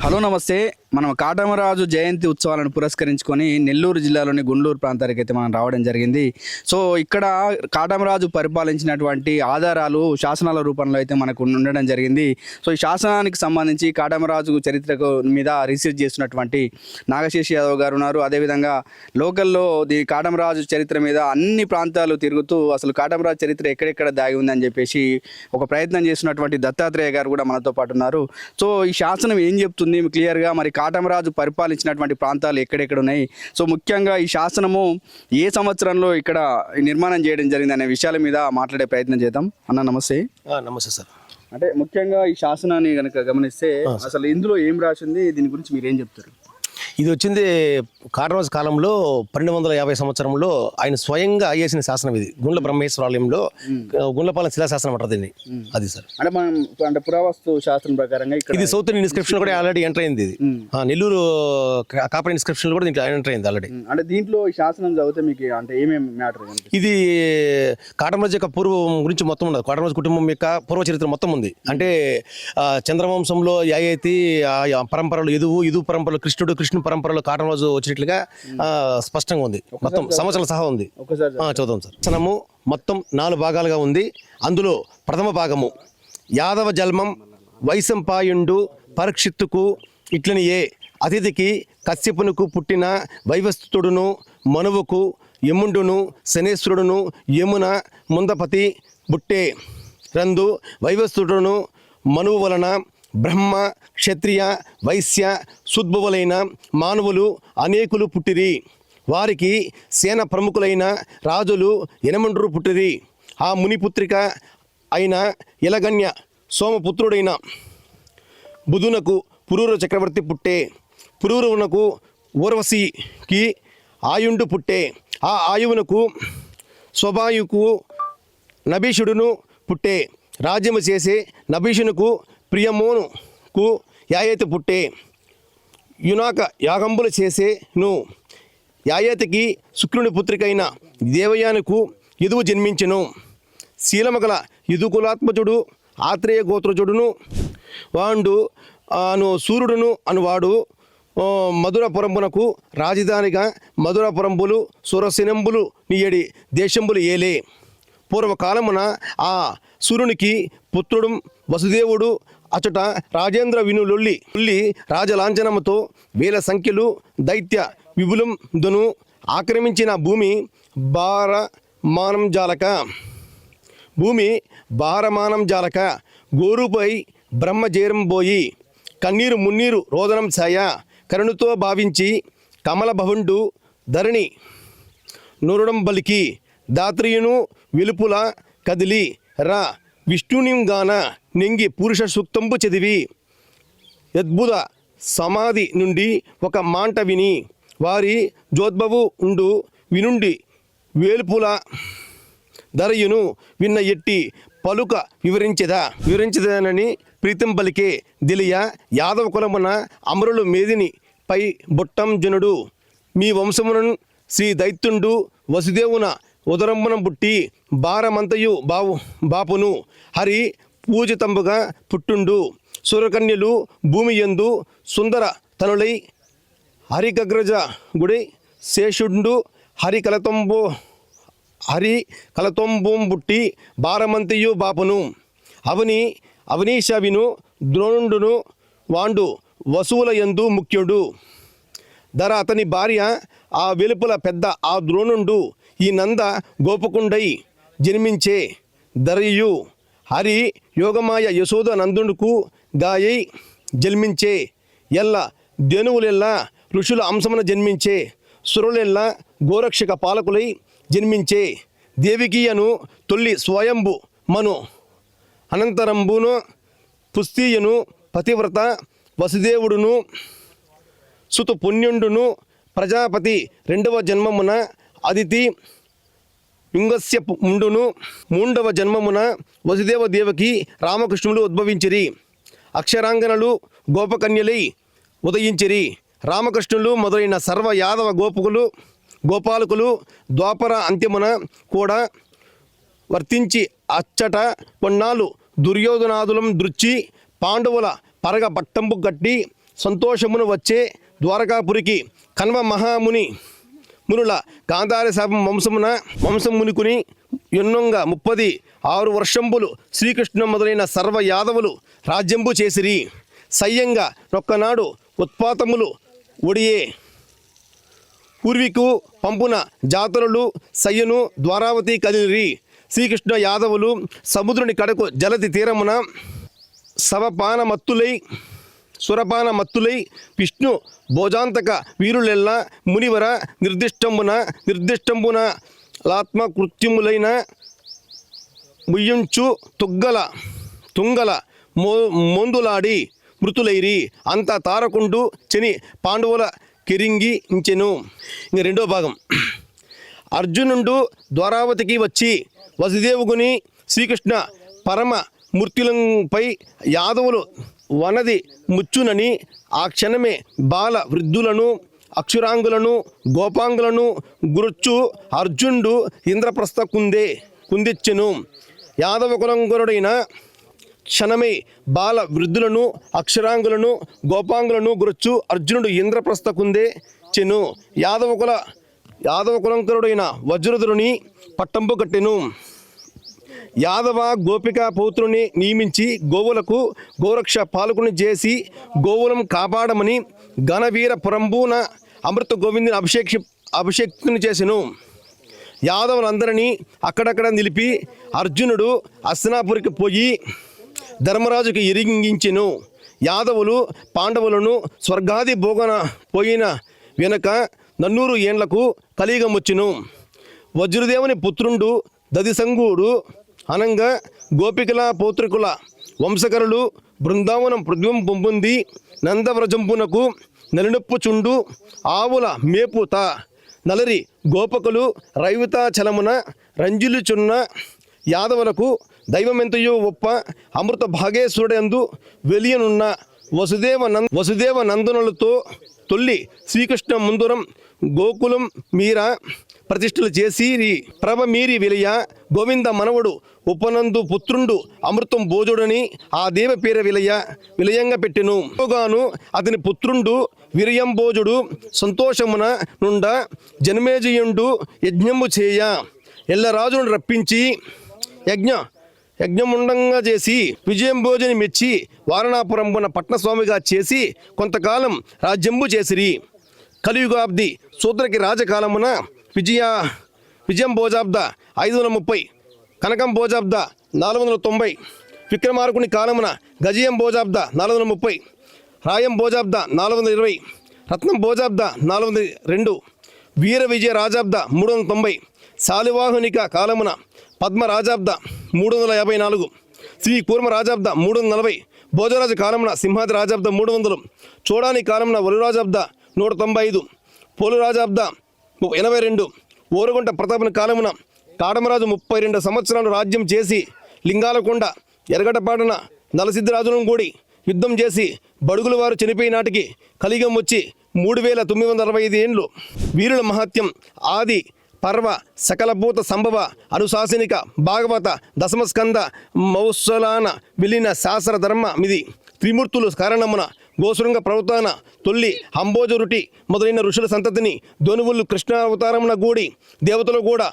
Hello నమస్తే. మనం కాటమరాజు జయంతి ఉత్సవాలను పురస్కరించుకొని నెల్లూరు జిల్లాలోని గుండ్లూరు ప్రాంతానికి అయితే మనం రావడం జరిగింది. సో ఇక్కడ కాటమరాజు పరిపాలించినటువంటి ఆధారాలు శాసనాల రూపంలో అయితే మనకు ఉండడం జరిగింది. సో ఈ శాసనానికి సంబంధించి కాటమరాజు చరిత్రకు మీద రీసెర్చ్ చేస్తున్నటువంటి నాగశేషి యాదవ్ గారు ఉన్నారు. అదేవిధంగా లోకల్లో కాటమరాజు చరిత్ర మీద అన్ని ప్రాంతాలు తిరుగుతూ అసలు కాటమరాజు చరిత్ర ఎక్కడెక్కడ దాగి ఉందని చెప్పేసి ఒక ప్రయత్నం చేస్తున్నటువంటి దత్తాత్రేయ గారు కూడా మనతో పాటు ఉన్నారు. సో ఈ శాసనం ఏం చెప్తుంది క్లియర్గా, మరి కాటమరాజు పరిపాలించినటువంటి ప్రాంతాలు ఎక్కడెక్కడ ఉన్నాయి, సో ముఖ్యంగా ఈ శాసనము ఏ సంవత్సరంలో ఇక్కడ నిర్మాణం చేయడం జరిగింది అనే విషయాల మీద మాట్లాడే ప్రయత్నం చేద్దాం. అన్న నమస్తే. నమస్తే సార్. అంటే ముఖ్యంగా ఈ శాసనాన్ని కనుక గమనిస్తే అసలు ఇందులో ఏం రాసింది, దీని గురించి మీరు ఏం చెప్తారు? ఇది వచ్చింది కాటమరాజు కాలంలో 1250 సంవత్సరంలో ఆయన స్వయంగా అయ్యేసిన శాసనం. ఇది గుండ్ల బ్రహ్మేశ్వరాలయంలో గుండ్లపాలెం శిలాశాసనం అంటారు దీన్ని. అది సార్ అంటే మనం అంటే పురావస్తు శాస్త్రం ప్రకారంగా ఇది సౌత్ ఇండియన్ ఇన్స్క్రిప్షన్ కూడా ఆల్రెడీ ఎంటర్ అయింది. ఇది నెల్లూరు కాపర్ ఇన్స్క్రిప్షన్ కూడా దీంట్లో ఎంటర్ అయింది ఆల్రెడీ. అంటే దీంట్లో ఈ శాసనం చదివితే మీకు అంటే ఏమేమి మ్యాటర్? ఇది కాటమరాజు యొక్క పూర్వం గురించి మొత్తం ఉండదు. కాటమరాజు కుటుంబం యొక్క పూర్వ చరిత్ర మొత్తం ఉంది. అంటే చంద్రవంశంలో యాయతి పరంపరలు యదు పరంపరలు కృష్ణ పరంపరలో కాటమరాజు వచ్చినట్లుగా స్పష్టంగా ఉంది. మొత్తం సంవత్సరాల సహా ఉంది. చూద్దాం సార్. శాసనము మొత్తం 4 భాగాలుగా ఉంది. అందులో ప్రథమ భాగము యాదవ జల్మం వైశంపాయుండు పరీక్షిత్తుకు ఇట్లనియే అతిథికి కశ్యపునకు పుట్టిన వైవస్తుడును మనువుకు యముండును శనేశ్వరుడును యమున ముందపతి బుట్టే రందు వైవస్తుడును మనువు వలన బ్రహ్మ క్షత్రియ వైశ్య సుద్భువులైన మానవులు అనేకులు పుట్టిరి. వారికి సేన ప్రముఖులైన రాజులు 8 పుట్టిరి. ఆ మునిపుత్రిక అయిన ఇలగన్య సోమపుత్రుడైన బుధునకు పురూర చక్రవర్తి పుట్టే. పురూరునకు ఊర్వశికి ఆయుండు పుట్టే. ఆ ఆయువునకు స్వభాయుకు నభీషుడును పుట్టే. రాజ్యము చేసే నభీషునకు ప్రియమోనుకు యాయతి పుట్టే. యునాక యాగంబులు చేసేను. యాయతికి శుక్రుని పుత్రికైన దేవయానుకు యదువు జన్మించెను. శీలమగల యదుకులాత్మజుడు ఆత్రేయ గోత్రజుడును వాండు సూర్యుడును అనువాడు మధురపురంబునకు రాజధానిగా మధురపురంబులు సురసినంబులు నియడి దేశంబులు ఏలే. పూర్వకాలమున ఆ సూర్యునికి పుత్రుడు వసుదేవుడు అచట రాజేంద్ర వినులొల్లి రాజలాంఛనముతో వేల సంఖ్యలు దైత్య విపులందును ఆక్రమించిన భూమి భారమానం జాలక గోరుపై బ్రహ్మజేరంబోయి కన్నీరు మున్నీరు రోదనం ఛాయ కరుణుతో భావించి కమల భవండు ధరణి నురుడం బలికి దాత్రియును వెలుపుల కదిలి రా విష్ణునిగాన నెంగి పురుష సూక్తంబు చదివి అద్భుత సమాధి నుండి ఒక మాట విని వారి జోద్భవు ఉండు వినుండి వేలుపుల ధరయును విన్న ఎట్టి పలుక వివరించదనని ప్రీతం పలికే దిలియ యాదవ కులమున అమరులు మేదిని పై బొట్టం జనుడు మీ వంశమున శ్రీ దైత్యుండు వసుదేవున ఉదరంబున బుట్టి భారమంతయు బాపును హరి పూజితంబుగా పుట్టుండు. సురకన్యలు భూమి యందు సుందర తనులై హరికగ్రజ గుడి శేషుండు హరి కలతొంబుం బుట్టి భారమంతయు బాపును అవనీశవిను ద్రోణుండును వాండు వసువుల యందు ముఖ్యుడు. ధర అతని భార్య ఆ వెలుపుల పెద్ద ఆ ద్రోణుండు ఈ నంద గోపకుండై జన్మించే. ధరయు హరి యోగమాయ యశోద నందుడుకు గాయై జన్మించే. ఎల్ల ధేనువులెల్లా ఋషుల అంశమున జన్మించే. సురులెల్లా గోరక్షక పాలకులై జన్మించే. దేవికీయను తొల్లి స్వయంభు మను అనంతరంబును పుస్తీయను పతివ్రత వసుదేవుడును సుతు పుణ్యుండును ప్రజాపతి 2వ జన్మమున అదితి పింగస్య ముండును 3వ జన్మమున వసుదేవ దేవకి రామకృష్ణులు ఉద్భవించిరి. అక్షరాంగనలు గోపకన్యలై ఉదయించిరి. రామకృష్ణులు మొదలైన సర్వ యాదవ గోపాలకులు ద్వాపర అంత్యమున కూడా వర్తించి అచ్చట కొన్నాళ్ళు దుర్యోధనాదులం దృచ్చి పాండవుల పరగ పట్టంపు కట్టి సంతోషమును వచ్చే ద్వారకాపురికి కన్వ మహాముని మునుల గాంధార శాపం వంశమునికుని ఎన్నొంగ 36 వర్షంబులు శ్రీకృష్ణ మొదలైన సర్వ యాదవులు రాజ్యంబు చేసిరి. సయ్యంగా నొక్కనాడు ఉత్పాతములు ఒడియే పూర్వీకు పంపున జాతరులు సయ్యను ద్వారావతి కదిలిరి. శ్రీకృష్ణ యాదవులు సముద్రుని కడకు జలతి తీరమున సురపాన మత్తులై విష్ణు భోజాంతక వీరులెల్లా మునివర నిర్దిష్టంబున లాత్మకృత్యములైన ముయ్యంచు తుంగల మోందులాడి మృతులైరి. అంత తారకుండు చెని పాండవుల కెరింగి ఇంచెను. ఇంక రెండో భాగం. అర్జునుడు ద్వారావతికి వచ్చి వసుదేవుని శ్రీకృష్ణ పరమ మూర్తులపై యాదవులు వనది ముచ్చునని ఆ క్షణమే బాల వృద్ధులను అక్షురాంగులను గోపాంగులను గురుచ్చు అర్జునుడు ఇంద్రప్రస్థ కుందెచ్చెను. యాదవ కులంగురుడైన క్షణమే బాల వృద్ధులను అక్షరాంగులను గోపాంగులను గురుచ్చు అర్జునుడు ఇంద్రప్రస్థ కుందెచ్చెను. యాదవ కులంకరుడైన వజ్రధుని పట్టంపు కట్టెను. యాదవ గోపికా పౌత్రుని నియమించి గోవులకు గోరక్ష పాలకుని చేసి గోవులం కాపాడమని ఘనవీర పురంబున అమృత గోవిందుని అభిషేక్తుని చేసెను. యాదవులందరినీ అక్కడక్కడ నిలిపి అర్జునుడు హస్తినాపురికి పోయి ధర్మరాజుకి ఇరింగించెను. యాదవులు పాండవులను స్వర్గాది భోగన పోయిన వెనుక 400 ఏండ్లకు కలియుగమొచ్చెను. వజ్రదేవుని పుత్రుండు దదిసంగుడు అనంగా గోపికల పౌత్రికుల వంశకరులు బృందావనం పృథ్వం పొంది నందవ్రజంపునకు నలినొప్పుచుండు ఆవుల మేపుత నలరి గోపకులు రైవితాచలమున రంజిలుచున్న యాదవులకు దైవమెంతయో ఒప్ప అమృత భాగేశ్వరుడందు వెలియనున్న వసుదేవ నందనులతో తొల్లి శ్రీకృష్ణ ముందురం గోకులం మీర ప్రతిష్టలు చేసి ప్రభ మీరి విలయ గోవింద మనవుడు ఉపనందు పుత్రుండు అమృతం భోజుడని ఆ దేవ పేర విలయంగా పెట్టెను. గాను అతని పుత్రుండు విరయంభోజుడు సంతోషమున నుండ జన్మేజయుండు యజ్ఞము చేయ ఎల్లరాజును రప్పించి యజ్ఞముండంగా చేసి విజయంభోజుని మెచ్చి వారణాపురంబున పట్నస్వామిగా చేసి కొంతకాలం రాజ్యంబు చేసిరి. కలియుగాబ్ది శూద్రకి రాజకాలమున విజయం భోజాబ్ద 530, కనకం భోజాబ్ద 490, విక్రమార్కుని కాలమున గజయం భోజాబ్ద 430, రాయం భోజాబ్ద 420, రత్నం భోజాబ్ద 402, వీర విజయ రాజాబ్ద 390, శాలివాహునిక కాలమున పద్మ రాజాబ్ద 354, శ్రీ కూర్మ రాజాబ్ద 340, భోజరాజు కాలమున సింహాది రాజాబ్ద 300, చూడాని కాలమున వలురాజాబ్ద 195, పోలు రాజాబ్ద 82, ఓరుగుంట ప్రతాపన కాలమున కాడమరాజు 32 సంవత్సరాలు రాజ్యం చేసి లింగాలకొండ ఎరగటపాటన నలసిద్ధిరాజులను కూడి యుద్ధం చేసి బడుగుల వారు చనిపోయి నాటికి కలియుగం వచ్చి 3965 ఏండ్లు. వీరుల మహత్యం ఆది పర్వ సకలభూత సంభవ అనుశాసనిక భాగవత దశమస్కంద మౌస్సలాన విలీన శాస్త్ర ధర్మ మిది త్రిమూర్తులు కారణమున గోసురంగ ప్రవతాన తొల్లి అంబోజరుటి మొదలైన ఋషుల సంతతిని ధనువులు కృష్ణావతారమున గూడి దేవతలు కూడా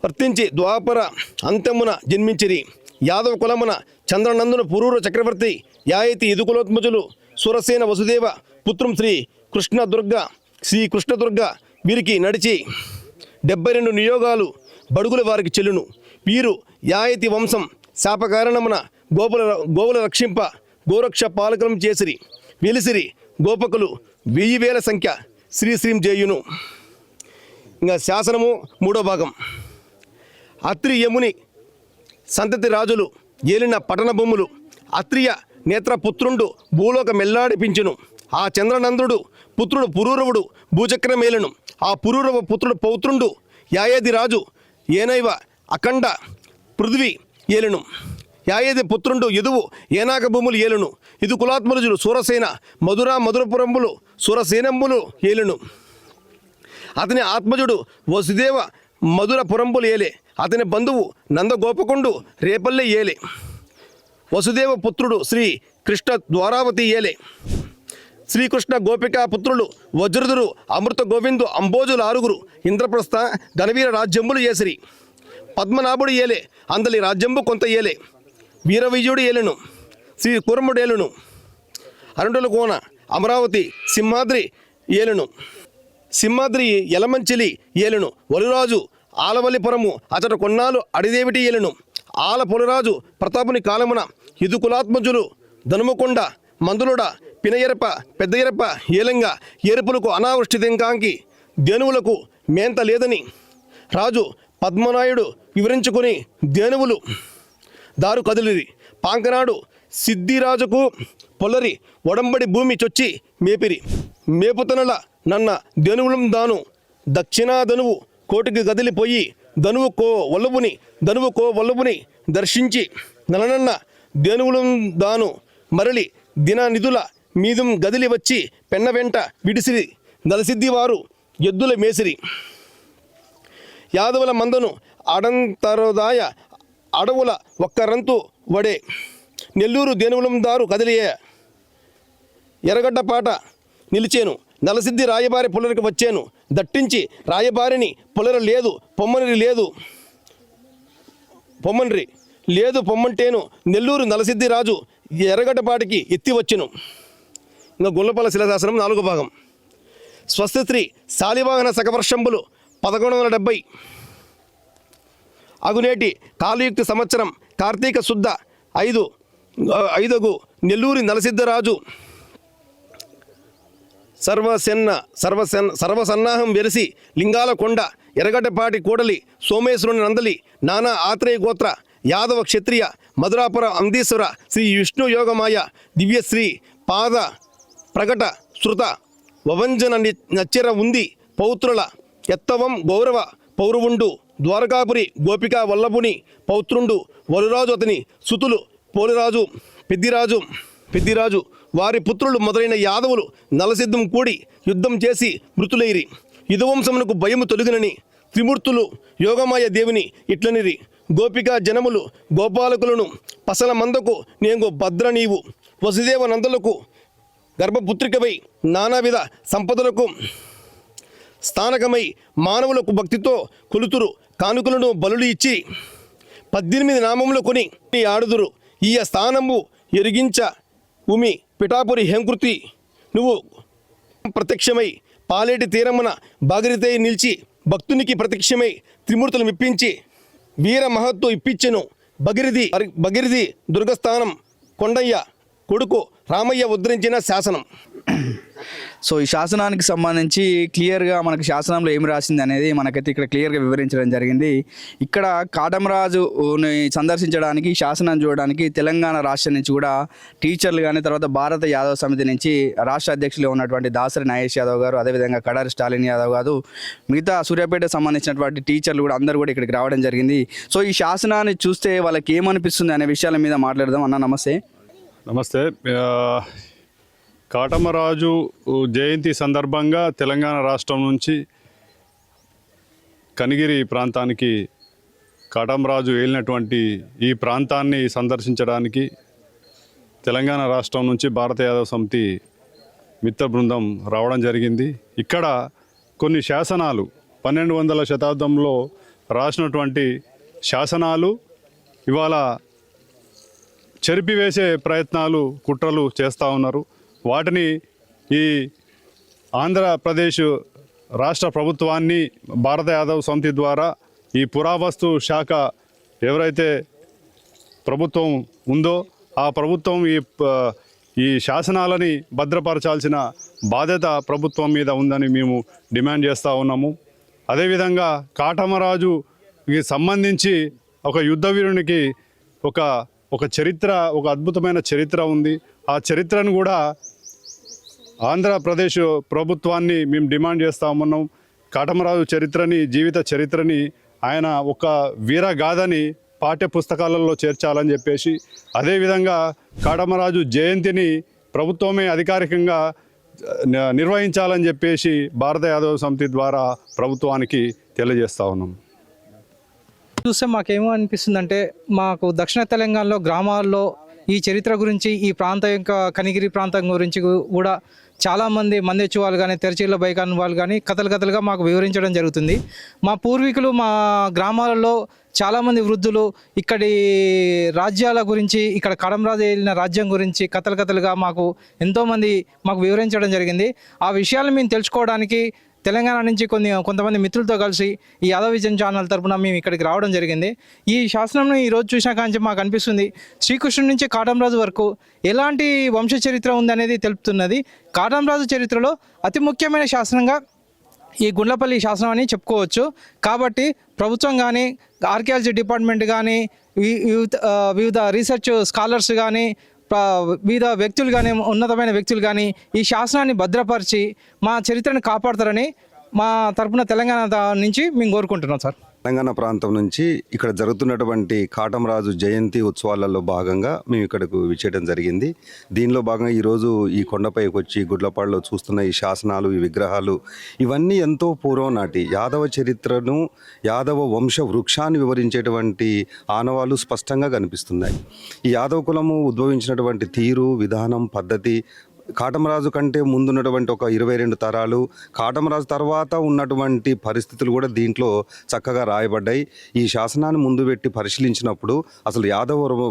వర్తించి ద్వాపర అంతమున జన్మించిరి. యాదవ కులమున చంద్రనందున పురూర చక్రవర్తి యాయతి ఇదుకులోత్మజులు సురసేన వసుదేవ పుత్రం శ్రీ కృష్ణదుర్గ వీరికి నడిచి 72 నియోగాలు బడుగుల వారికి చెల్లును. వీరు యాయతి వంశం శాపకారణమున గోవుల రక్షింప గోరక్ష పాలకం చేసిరి. వెలిసిరి గోపకులు 1000 సంఖ్య శ్రీశ్రీం చేయును. ఇంకా శాసనము 3వ భాగం. అత్రి యముని సంతతి రాజులు ఏలిన పట్టణ భూములు అత్రియ నేత్రపుత్రుండు భూలోక మెల్లాడిపించును. ఆ చంద్రనందుడు పుత్రుడు పురూరవుడు భూచక్రమేలును. ఆ పురూరవ పుత్రుడు పౌత్రుండు యాయేది రాజు ఏనైవ అఖండ పృథ్వీ ఏలును. యాయేది పుత్రుండు యదువు ఏనాక భూములు ఏలును. ఇది కులాత్మరుజులు సూరసేన మధురపురంబులు సూరసేనంబులు ఏలును. అతని ఆత్మజుడు వసుదేవ మధుర పురంబులు ఏలే. అతని బంధువు నందగోపకుండు రేపల్లె ఏలే. వసుదేవ పుత్రుడు శ్రీ కృష్ణ ద్వారావతి ఏలే. శ్రీకృష్ణ గోపికా పుత్రులు వజ్రధురు అమృత గోవిందు అంబోజులు ఆరుగురు ఇంద్రప్రస్థ ఘనవీర రాజ్యంబులు ఏసిరి. పద్మనాభుడు ఏలే అందలి రాజ్యంబు కొంత ఏలే. వీరవిజయుడు ఏలెను శ్రీ కురముడు ఏలును. అరుణుల కోన అమరావతి సింహాద్రి ఏలును. సింహాద్రి యలమంచిలి ఏలును. వలురాజు ఆలవల్లిపురము అతడు కొన్నాళ్ళు అడిదేవిటి ఏలును. ఆల పొలురాజు ప్రతాపుని కాలమున ఇదుకులాత్మజులు ధనుముకొండ మందులుడ పినయరప పెద్దయరప ఏలంగా ఏరుపులకు అనావృష్టి తెంకాంకి ధేనువులకు మేంత లేదని రాజు పద్మనాయుడు వివరించుకుని ధేనువులు దారు కదిలిరి. పాంకనాడు సిద్ధిరాజుకు పొల్లరి ఒడంబడి భూమి చొచ్చి మేపిరి. మేపుతనల నన్న ధనువులం దాను దక్షిణా ధనువు కోటికి గదిలిపోయి ధనువు కో వల్లభుని దర్శించి నలనన్న ధనువులం దాను మరలి దిన నిధుల మీదుం గదిలి వచ్చి పెన్న వెంట విడిసిరి. నలసిద్ధి వారు ఎద్దుల మేసిరి. యాదవుల మందను అడంతరోదాయ అడవుల ఒక్కరంతు వడే. నెల్లూరు ధేనువులం దారు కదిలియే. ఎర్రగడ్డపాట నిలిచేను. నలసిద్ధి రాయబారి పుల్లరికి వచ్చాను. దట్టించి రాయబారిని పుల్లర లేదు పొమ్మనిరి లేదు పొమ్మంటేను. నెల్లూరు నలసిద్ధి రాజు ఎర్రగడ్డపాటికి ఎత్తి వచ్చెను. ఇంకా గుల్లపల్ల శిలాశాసనం 4వ భాగం. స్వస్తిశ్రీ శాలివాహన శకవర్షంబులు 1170 అగునేటి కాలయుక్తి సంవత్సరం కార్తీక శుద్ధ 5 నెల్లూరి నలసిద్ధరాజు సర్వసన్నాహం వెరసి లింగాల కొండ ఎర్రగడ్డపాటి కూడలి సోమేశ్వరుని నందలి నానా ఆత్రేయ గోత్ర యాదవ క్షత్రియ మధురాపుర అంధీశ్వర శ్రీ విష్ణు యోగమాయ దివ్యశ్రీ పాద ప్రకట శృత వవంజన నచ్చిర ఉంది పౌత్రుల ఎత్తవం గౌరవ పౌరువుండు ద్వారకాపురి గోపికా వల్లభుని పౌత్రుండు వలురాజు అతని సుతులు పోలిరాజు పెద్దిరాజు వారి పుత్రులు మొదలైన యాదవులు నలసిద్ధం కూడి యుద్ధం చేసి మృతులైరి. యుధవంశమునకు భయము తొలగినని త్రిమూర్తులు యోగమాయ దేవుని ఇట్లనిరి. గోపికా జనములు గోపాలకులను పసల మందకు నేను భద్ర నీవు వసుదేవ నందులకు గర్భపుత్రికవై నానావిధ సంపదలకు స్థానకమై మానవులకు భక్తితో కొలుతురు. కానుకలను బలులు ఇచ్చి 18 నామములు కొని ఆడుదురు. ఈ స్థానము ఎరిగించ ఉమి పిఠాపురి హేంకృతి నువ్వు ప్రత్యక్షమై పాలేటి తీరమున బాగిరితే నిలిచి భక్తునికి ప్రత్యక్షమై త్రిమూర్తులు మెప్పించి వీర మహత్తు ఇప్పించెను. భగిరిది దుర్గస్థానం కొండయ్య కొడుకు రామయ్య ఉద్ధరించిన శాసనం. సో ఈ శాసనానికి సంబంధించి క్లియర్గా మనకి శాసనంలో ఏమి రాసింది అనేది మనకైతే ఇక్కడ క్లియర్గా వివరించడం జరిగింది. ఇక్కడ కాటమరాజుని సందర్శించడానికి శాసనం చూడడానికి తెలంగాణ రాష్ట్రం నుంచి కూడా టీచర్లు కానీ తర్వాత భారత యాదవ్ సమితి నుంచి రాష్ట్ర అధ్యక్షులు ఉన్నటువంటి దాసరి నాగేష్ యాదవ్ గారు, అదేవిధంగా కడారి స్టాలిన్ యాదవ్ గారు, మిగతా సూర్యాపేట సంబంధించినటువంటి టీచర్లు కూడా అందరూ కూడా ఇక్కడికి రావడం జరిగింది. సో ఈ శాసనాన్ని చూస్తే వాళ్ళకి ఏమనిపిస్తుంది అనే విషయాల మీద మాట్లాడదాం. అన్న నమస్తే. నమస్తే. కాటమరాజు జయంతి సందర్భంగా తెలంగాణ రాష్ట్రం నుంచి కనిగిరి ప్రాంతానికి కాటమరాజు వెళ్ళినటువంటి ఈ ప్రాంతాన్ని సందర్శించడానికి తెలంగాణ రాష్ట్రం నుంచి భారత యాదవ సమితి మిత్ర బృందం రావడం జరిగింది. ఇక్కడ కొన్ని శాసనాలు 1200వ శతాబ్దంలో రాసినటువంటి శాసనాలు ఇవాళ చెరిపివేసే ప్రయత్నాలు కుట్రలు చేస్తూ ఉన్నారు. వాటిని ఈ ఆంధ్రప్రదేశ్ రాష్ట్ర ప్రభుత్వాన్ని భారత యాదవ్ సమితి ద్వారా ఈ పురావస్తు శాఖ ఎవరైతే ప్రభుత్వం ఉందో ఆ ప్రభుత్వం ఈ శాసనాలని భద్రపరచాల్సిన బాధ్యత ప్రభుత్వం మీద ఉందని మేము డిమాండ్ చేస్తూ ఉన్నాము. అదేవిధంగా కాటమరాజుకి సంబంధించి ఒక యుద్ధ వీరునికి ఒక చరిత్ర, ఒక అద్భుతమైన చరిత్ర ఉంది. ఆ చరిత్రను కూడా ఆంధ్రప్రదేశ్ ప్రభుత్వాన్ని మేము డిమాండ్ చేస్తూ ఉన్నాం. కాటమరాజు చరిత్రని, జీవిత చరిత్రని, ఆయన ఒక వీరగాథని పాఠ్య పుస్తకాలలో చేర్చాలని చెప్పేసి, అదేవిధంగా కాటమరాజు జయంతిని ప్రభుత్వమే అధికారికంగా నిర్వహించాలని చెప్పేసి భారత యాదవ సమితి ద్వారా ప్రభుత్వానికి తెలియజేస్తూ ఉన్నాం. చూస్తే మాకేమో అనిపిస్తుందంటే, మాకు దక్షిణ తెలంగాణలో గ్రామాల్లో ఈ చరిత్ర గురించి, ఈ ప్రాంతం యొక్క కనిగిరి ప్రాంతం గురించి కూడా చాలామంది మందెచ్చు వాళ్ళు కానీ, తెరచీళ్ళ బైకాన్ వాళ్ళు కానీ కథలుగా మాకు వివరించడం జరుగుతుంది. మా పూర్వీకులు మా గ్రామాలలో చాలామంది వృద్ధులు ఇక్కడి రాజ్యాల గురించి, ఇక్కడ కడమరాజు వెళ్ళిన రాజ్యం గురించి కథలుగా ఎంతోమంది మాకు వివరించడం జరిగింది. ఆ విషయాలను మేము తెలుసుకోవడానికి తెలంగాణ నుంచి కొంతమంది మిత్రులతో కలిసి ఈ యాదవ విజన్ ఛానల్ తరపున మేము ఇక్కడికి రావడం జరిగింది. ఈ శాసనంను ఈరోజు చూసినా కానీ మాకు అనిపిస్తుంది, శ్రీకృష్ణుడి నుంచి కాటమరాజు వరకు ఎలాంటి వంశ చరిత్ర ఉందనేది తెలుపుతున్నది. కాటమరాజు చరిత్రలో అతి ముఖ్యమైన శాసనంగా ఈ గుండ్లపల్లి శాసనం అని చెప్పుకోవచ్చు. కాబట్టి ప్రభుత్వం కానీ, ఆర్కియాలజీ డిపార్ట్మెంట్ కానీ, వివిధ రీసెర్చ్ స్కాలర్స్ కానీ, వివిధ వ్యక్తులు కానీ, ఉన్నతమైన వ్యక్తులు కానీ ఈ శాసనాన్ని భద్రపరిచి మా చరిత్రను కాపాడతారని మా తరపున తెలంగాణ నుంచి మేము కోరుకుంటున్నాం సార్. తెలంగాణ ప్రాంతం నుంచి ఇక్కడ జరుగుతున్నటువంటి కాటమరాజు జయంతి ఉత్సవాలలో భాగంగా మేము ఇక్కడకు విచ్చేయడం జరిగింది. దీనిలో భాగంగా ఈరోజు ఈ కొండపైకి వచ్చి గుడ్లపాడులో చూస్తున్న ఈ శాసనాలు, ఈ విగ్రహాలు ఇవన్నీ ఎంతో పూర్వం నాటి యాదవ చరిత్రను, యాదవ వంశ వృక్షాన్ని వివరించేటువంటి ఆనవాళ్ళు స్పష్టంగా కనిపిస్తున్నాయి. ఈ యాదవ కులము ఉద్భవించినటువంటి తీరు, విధానం, పద్ధతి కాటమరాజు కంటే ముందున్నటువంటి ఒక 22 తరాలు, కాటమరాజు తర్వాత ఉన్నటువంటి పరిస్థితులు కూడా దీంట్లో చక్కగా రాయబడ్డాయి. ఈ శాసనాన్ని ముందు పెట్టి పరిశీలించినప్పుడు అసలు యాదవ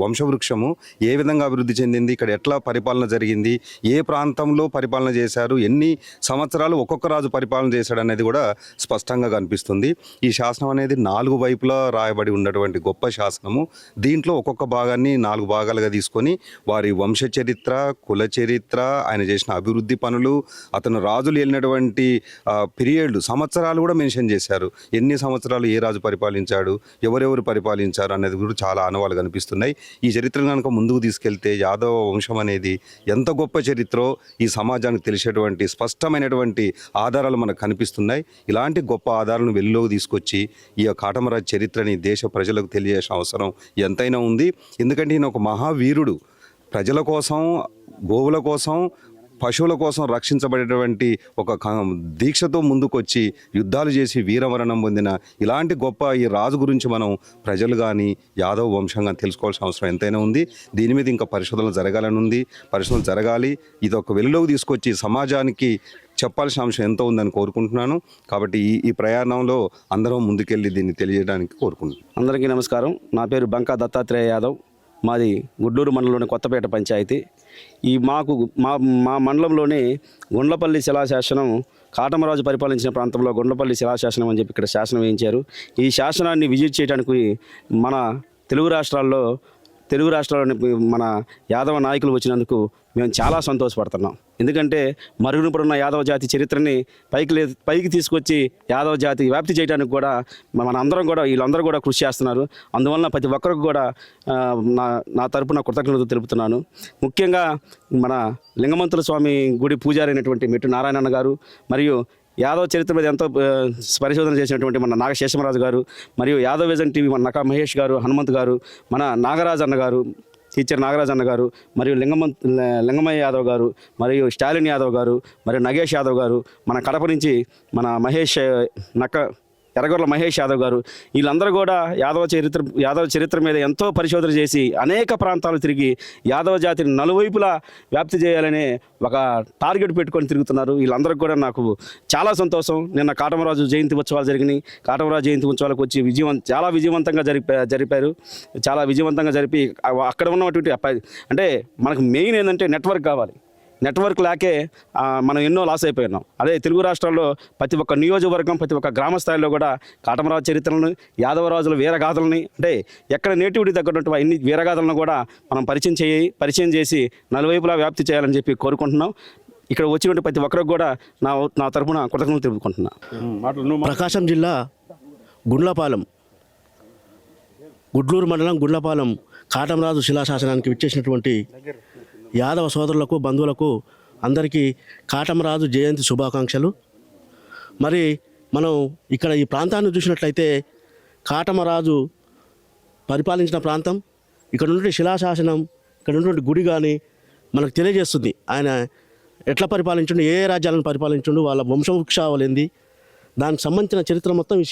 వంశవృక్షము ఏ విధంగా అభివృద్ధి చెందింది, ఇక్కడ ఎట్లా పరిపాలన జరిగింది, ఏ ప్రాంతంలో పరిపాలన చేశారు, ఎన్ని సంవత్సరాలు ఒక్కొక్క రాజు పరిపాలన చేశాడు అనేది కూడా స్పష్టంగా కనిపిస్తుంది. ఈ శాసనం అనేది 4 వైపులా రాయబడి ఉన్నటువంటి గొప్ప శాసనము. దీంట్లో ఒక్కొక్క భాగాన్ని 4 భాగాలుగా తీసుకొని వారి వంశ చరిత్ర, కుల చరిత్ర, ఆయన చేసిన అభివృద్ధి పనులు, అతను రాజులు వెళ్ళినటువంటి పీరియడ్లు, సంవత్సరాలు కూడా మెన్షన్ చేశారు. ఎన్ని సంవత్సరాలు ఏ రాజు పరిపాలించాడు, ఎవరెవరు పరిపాలించారు అనేది కూడా చాలా ఆనవాళ్ళు కనిపిస్తున్నాయి. ఈ చరిత్రను కనుక ముందుకు తీసుకెళ్తే యాదవ వంశం అనేది ఎంత గొప్ప చరిత్రో ఈ సమాజానికి తెలిసేటువంటి స్పష్టమైనటువంటి ఆధారాలు మనకు కనిపిస్తున్నాయి. ఇలాంటి గొప్ప ఆధారాలను వెలుగులోకి తీసుకొచ్చి ఈ కాటమరాజు చరిత్రని దేశ ప్రజలకు తెలియజేసిన అవసరం ఎంతైనా ఉంది. ఎందుకంటే ఈయన ఒక మహావీరుడు. ప్రజల కోసం, గోవుల కోసం, పశువుల కోసం రక్షించబడేటువంటి ఒక దీక్షతో ముందుకొచ్చి యుద్ధాలు చేసి వీరమరణం పొందిన ఇలాంటి గొప్ప ఈ రాజు గురించి మనం ప్రజలు కానీ, యాదవ వంశంగా తెలుసుకోవాల్సిన అవసరం ఎంతైనా ఉంది. దీని మీద ఇంకా పరిశోధనలు జరగాలని ఉంది. పరిశోధనలు జరగాలి. ఇది ఒక వెలుగులోకి తీసుకొచ్చి సమాజానికి చెప్పాల్సిన అంశం ఎంతో ఉందని కోరుకుంటున్నాను. కాబట్టి ఈ ప్రయాణంలో అందరం ముందుకెళ్ళి దీన్ని తెలియజేయడానికి కోరుకుంటున్నాను. అందరికీ నమస్కారం. నా పేరు బంకా దత్తాత్రేయ యాదవ్. మాది గుడ్లూరు మండలంలోని కొత్తపేట పంచాయతీ. మా మండలంలోని గుండ్లపల్లి శిలాశాసనం కాటమరాజు పరిపాలించిన ప్రాంతంలో గుండ్లపల్లి శిలాశాసనం అని చెప్పి ఇక్కడ శాసనం వేయించారు. ఈ శాసనాన్ని విజిట్ చేయడానికి మన తెలుగు రాష్ట్రాల్లోని మన యాదవ నాయకులు వచ్చినందుకు మేము చాలా సంతోషపడుతున్నాం. ఎందుకంటే మరుగున పడున్న యాదవ జాతి చరిత్రని పైకి తీసుకొచ్చి యాదవ జాతి వ్యాప్తి చేయడానికి కూడా వీళ్ళందరూ కూడా కృషి చేస్తున్నారు. అందువలన ప్రతి ఒక్కరికి కూడా నా తరపున కృతజ్ఞతలు తెలుపుతున్నాను. ముఖ్యంగా మన లింగమంతుల స్వామి గుడి పూజారి అయినటువంటి మెట్టు నారాయణ గారు, మరియు యాదవ చరిత్ర మీద ఎంతో పరిశోధన చేసినటువంటి మన నాగశేషమరాజు గారు, మరియు యాదవ్ విజన్ టీవీ మన నకా మహేష్ గారు, హనుమంత్ గారు, మన నాగరాజ్ అన్న గారు, టీచర్ నాగరాజ్ అన్న గారు, మరియు లింగమయ్య యాదవ్ గారు, మరియు స్టాలిన్ యాదవ్ గారు, మరియు నగేష్ యాదవ్ గారు, మన కడప నుంచి మన మహేష్ ఎర్రగొర్ల మహేష్ యాదవ్ గారు, వీళ్ళందరూ కూడా యాదవ చరిత్ర మీద ఎంతో పరిశోధన చేసి అనేక ప్రాంతాలు తిరిగి యాదవ జాతిని నలువైపులా వ్యాప్తి చేయాలనే ఒక టార్గెట్ పెట్టుకొని తిరుగుతున్నారు. వీళ్ళందరికీ కూడా నాకు చాలా సంతోషం. నిన్న కాటమరాజు జయంతి ఉత్సవాలు జరిగినాయి. కాటమరాజు జయంతి ఉత్సవాలకు వచ్చి చాలా విజయవంతంగా జరిపారు. చాలా విజయవంతంగా జరిపి అక్కడ ఉన్నటువంటి అంటే మనకు మెయిన్ ఏంటంటే నెట్వర్క్ కావాలి. నెట్వర్క్ లేకే మనం ఎన్నో లాస్ అయిపోయినాం. అదే తెలుగు రాష్ట్రాల్లో ప్రతి ఒక్క నియోజకవర్గం, ప్రతి ఒక్క గ్రామ స్థాయిలో కూడా కాటమరాజు చరిత్రలను, యాదవరాజుల వీరగాథలని, అంటే ఎక్కడ నేటివిటీ తగ్గట్టు ఇన్ని వీరగాథలను కూడా మనం పరిచయం చేసి నలువైపులా వ్యాప్తి చేయాలని చెప్పి కోరుకుంటున్నాం. ఇక్కడ వచ్చినటువంటి ప్రతి ఒక్కరికి కూడా నా తరఫున కృతజ్ఞతలు తెలుపుకుంటున్నా. ప్రకాశం జిల్లా గుడ్లూరు మండలం గుండ్లపాలెం కాటమరాజు శిలాశాసనానికి విచ్చేసినటువంటి యాదవ సోదరులకు, బంధువులకు అందరికీ కాటమరాజు జయంతి శుభాకాంక్షలు. మరి మనం ఇక్కడ ఈ ప్రాంతాన్ని చూసినట్లయితే కాటమరాజు పరిపాలించిన ప్రాంతం, ఇక్కడ ఉన్నటువంటి శిలాశాసనం, ఇక్కడ ఉన్నటువంటి గుడి కానీ మనకు తెలియజేస్తుంది ఆయన ఎట్లా పరిపాలించుండు, ఏ రాజ్యాలను పరిపాలించుండు, వాళ్ళ వంశవృక్షావళింది, దానికి సంబంధించిన చరిత్ర మొత్తం ఈ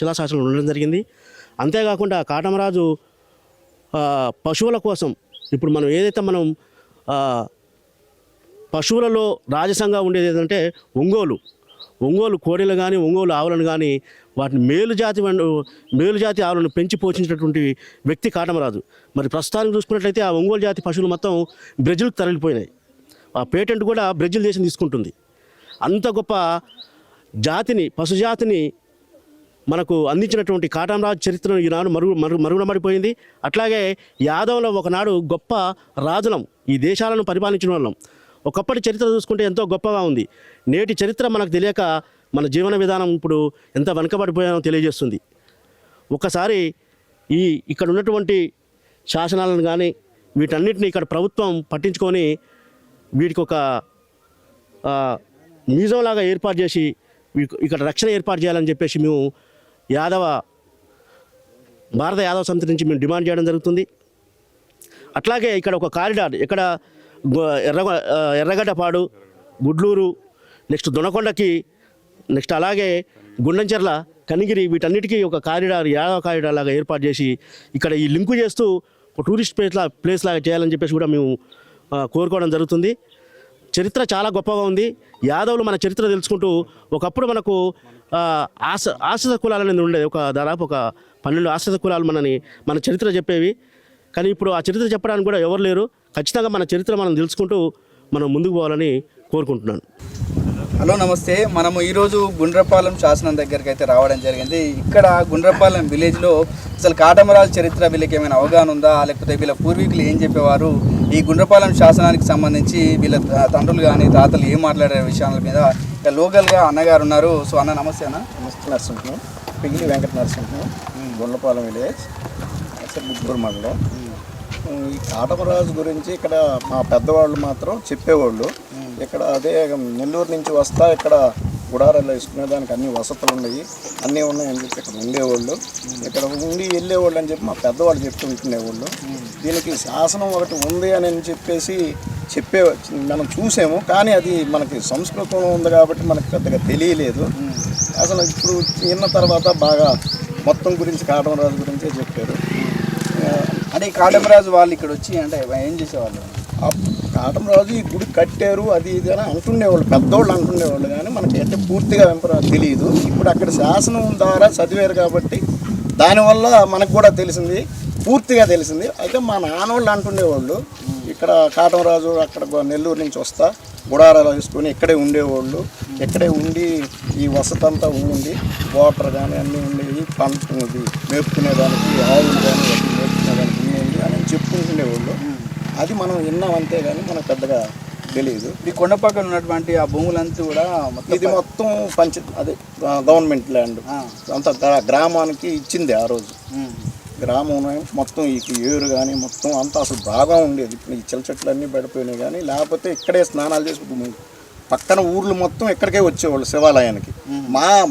శిలాశాసనంలో ఉండడం జరిగింది. అంతేకాకుండా కాటమరాజు పశువుల కోసం ఇప్పుడు మనం ఏదైతే మనం పశువులలో రాజసంగా ఉండేది ఏంటంటే ఒంగోలు కోడెలు కానీ ఒంగోలు ఆవులను కానీ వాటిని మేలుజాతి ఆవులను పెంచి పోషించినటువంటి వ్యక్తి కాటమరాజు. మరి ప్రస్తుతానికి చూసుకున్నట్లయితే ఆ ఒంగోలు జాతి పశువులు మొత్తం బ్రెజిల్కి తరలిపోయినాయి. ఆ పేటెంట్ కూడా బ్రెజిల్ దేశం తీసుకుంటుంది. అంత గొప్ప జాతిని పశుజాతిని మనకు అందించినటువంటి కాటమరాజు చరిత్రను ఈనాడు మరుగున పడిపోయింది. అట్లాగే యాదవులో ఒకనాడు గొప్ప రాజులం, ఈ దేశాలను పరిపాలించిన వాళ్ళం. ఒకప్పటి చరిత్ర చూసుకుంటే ఎంతో గొప్పగా ఉంది. నేటి చరిత్ర మనకు తెలియక మన జీవన విధానం ఇప్పుడు ఎంత వెనుకబడిపోయానో తెలియజేస్తుంది. ఒక్కసారి ఇక్కడ ఉన్నటువంటి శాసనాలను కానీ వీటన్నిటిని ఇక్కడ ప్రభుత్వం పట్టించుకొని వీటికి ఒక మ్యూజియం లాగా ఏర్పాటు చేసి ఇక్కడ రక్షణ ఏర్పాటు చేయాలని చెప్పేసి మేము భారత యాదవ సమితి నుంచి మేము డిమాండ్ చేయడం జరుగుతుంది. అట్లాగే ఇక్కడ ఒక కారిడార్, ఇక్కడ ఎర్రగడ్డపాడు, గుడ్లూరు, నెక్స్ట్ దొనకొండకి, నెక్స్ట్ అలాగే గుండంచెర్ల, కనిగిరి, వీటన్నిటికీ ఒక కారిడార్, యాదవ కారిడార్ లాగా ఏర్పాటు చేసి ఇక్కడ ఈ లింకు చేస్తూ టూరిస్ట్ ప్లేస్ లాగా చేయాలని చెప్పేసి కూడా మేము కోరుకోవడం జరుగుతుంది. చరిత్ర చాలా గొప్పగా ఉంది. యాదవులు మన చరిత్ర తెలుసుకుంటూ ఒకప్పుడు మనకు ఆశ్రిత కులాలు అనేది ఉండేది. దాదాపు ఒక 12 ఆశ్రిత కులాలు మన చరిత్ర చెప్పేవి. కానీ ఇప్పుడు ఆ చరిత్ర చెప్పడానికి కూడా ఎవరు లేరు. ఖచ్చితంగా మన చరిత్ర మనం తెలుసుకుంటూ మనం ముందుకు పోవాలని కోరుకుంటున్నాను. హలో, నమస్తే. మనము ఈరోజు గుండ్రపాలెం శాసనం దగ్గరికి అయితే రావడం జరిగింది. ఇక్కడ గుండ్రపాలెం విలేజ్లో అసలు కాటమరాజు చరిత్ర వీళ్ళకి ఏమైనా అవగాహన ఉందా, లేకపోతే వీళ్ళ పూర్వీకులు ఏం చెప్పేవారు, ఈ గుండ్రపాలెం శాసనానికి సంబంధించి వీళ్ళ తండ్రులు కానీ తాతలు ఏం మాట్లాడే విషయాల మీద ఇక్కడ లోకల్గా అన్నగారు ఉన్నారు. సో అన్న, నమస్తే అన్న. నమస్తే. నరసింహం, పిగిలి వెంకట నరసింహం, గుండ్లపాలెం విలేజ్, గుంటూరు మండలం. ఈ కాటమరాజు గురించి ఇక్కడ మా పెద్దవాళ్ళు మాత్రం చెప్పేవాళ్ళు. ఇక్కడ అదే నెల్లూరు నుంచి వస్తా ఇక్కడ గుడారాలు వేసుకునేదానికి అన్ని వసతులు ఉన్నాయి, అన్నీ ఉన్నాయని చెప్పి ఇక్కడ ఉండేవాళ్ళు, ఇక్కడ ఉండి వెళ్ళేవాళ్ళు అని చెప్పి మా పెద్దవాళ్ళు చెప్తూ ఉంటుండేవాళ్ళు. దీనికి శాసనం ఒకటి ఉంది అని చెప్పేసి మనం చూసాము, కానీ అది మనకి సంస్కృతంలో ఉంది కాబట్టి మనకి పెద్దగా తెలియలేదు. అసలు ఇప్పుడు విన్న తర్వాత బాగా మొత్తం గురించి కాటమరాజు గురించే చెప్పారు. అంటే ఈ కాటమరాజు వాళ్ళు ఇక్కడ వచ్చి అంటే ఏం చేసేవాళ్ళు? కాటమరాజు ఈ గుడి కట్టారు అది ఇది అని అంటుండేవాళ్ళు, పెద్దోళ్ళు అంటుండేవాళ్ళు, కానీ మనకి అయితే పూర్తిగా తెలియదు. ఇప్పుడు అక్కడ శాసనం ద్వారా చదివారు కాబట్టి దానివల్ల మనకు కూడా తెలిసింది, పూర్తిగా తెలిసింది. అయితే మా నాన్నోళ్ళు అంటుండేవాళ్ళు ఇక్కడ కాటమరాజు అక్కడ నెల్లూరు నుంచి వస్తా గుడారాలు వేసుకొని ఇక్కడే ఉండేవాళ్ళు, ఇక్కడే ఉండి ఈ వసతి అంతా ఉండి వాటర్ కానీ అన్నీ ఉండేవి, పంట మేపుకునేదానికి ఆవులు కానీ మేపుకునేదానికి ఉండేది అని చెప్పుకుంటుండేవాళ్ళు. అది మనం విన్నాం అంతే కానీ మనకు పెద్దగా తెలియదు. ఈ కొండ పక్కన ఉన్నటువంటి ఆ భూములంతా కూడా ఇది మొత్తం అదే గవర్నమెంట్ ల్యాండ్ అంతా గ్రామానికి ఇచ్చింది ఆ రోజు. గ్రామం మొత్తం ఈ ఏరు కానీ మొత్తం అంతా అసలు బాగా ఉండేది. ఇప్పుడు ఈ చిల్ల చెట్లు అన్నీ పడిపోయినాయి, కానీ లేకపోతే ఇక్కడే స్నానాలు చేసి పక్కన ఊర్లు మొత్తం ఇక్కడికే వచ్చేవాళ్ళు శివాలయానికి.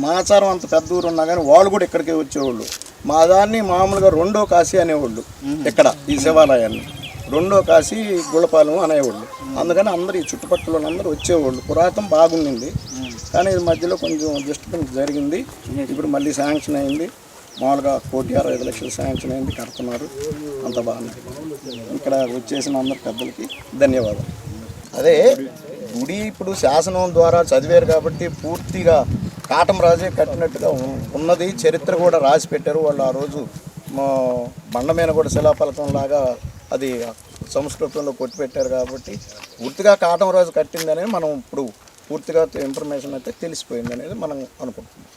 మాచారం అంత పెద్ద ఊరు ఉన్నా కానీ వాళ్ళు కూడా ఇక్కడికే వచ్చేవాళ్ళు. మా దాన్ని మామూలుగా రెండో కాశీ అనేవాళ్ళు, ఇక్కడ ఈ శివాలయాన్ని రెండో కాశీ గుళ్ళపాలెం అనేవాళ్ళు. అందుకని అందరూ ఈ చుట్టుపక్కల అందరూ వచ్చేవాళ్ళు. పురాతనం బాగుండింది, కానీ ఇది మధ్యలో కొంచెం డిస్టర్బెన్స్ జరిగింది. ఇప్పుడు మళ్ళీ శాంక్షన్ అయింది, మామూలుగా 1,65,00,000 శాంక్షన్ అయింది, కడుతున్నారు, అంత బాగుంది. ఇక్కడ వచ్చేసిన అందరు పెద్దలకి ధన్యవాదాలు. అదే గుడి ఇప్పుడు శాసనం ద్వారా చదివారు కాబట్టి పూర్తిగా కాటమరాజే కట్టినట్టుగా ఉన్నది. చరిత్ర కూడా రాసి పెట్టారు వాళ్ళు. ఆ రోజు బండ మీద కూడా శిలాఫలకం లాగా అది సంస్కృతంలో కొట్టిపెట్టారు కాబట్టి పూర్తిగా కాటమరాజు కట్టిందనే మనం ఇప్పుడు పూర్తిగా ఇన్ఫర్మేషన్ అయితే తెలిసిపోయింది అనేది మనం అనుకుంటున్నాం.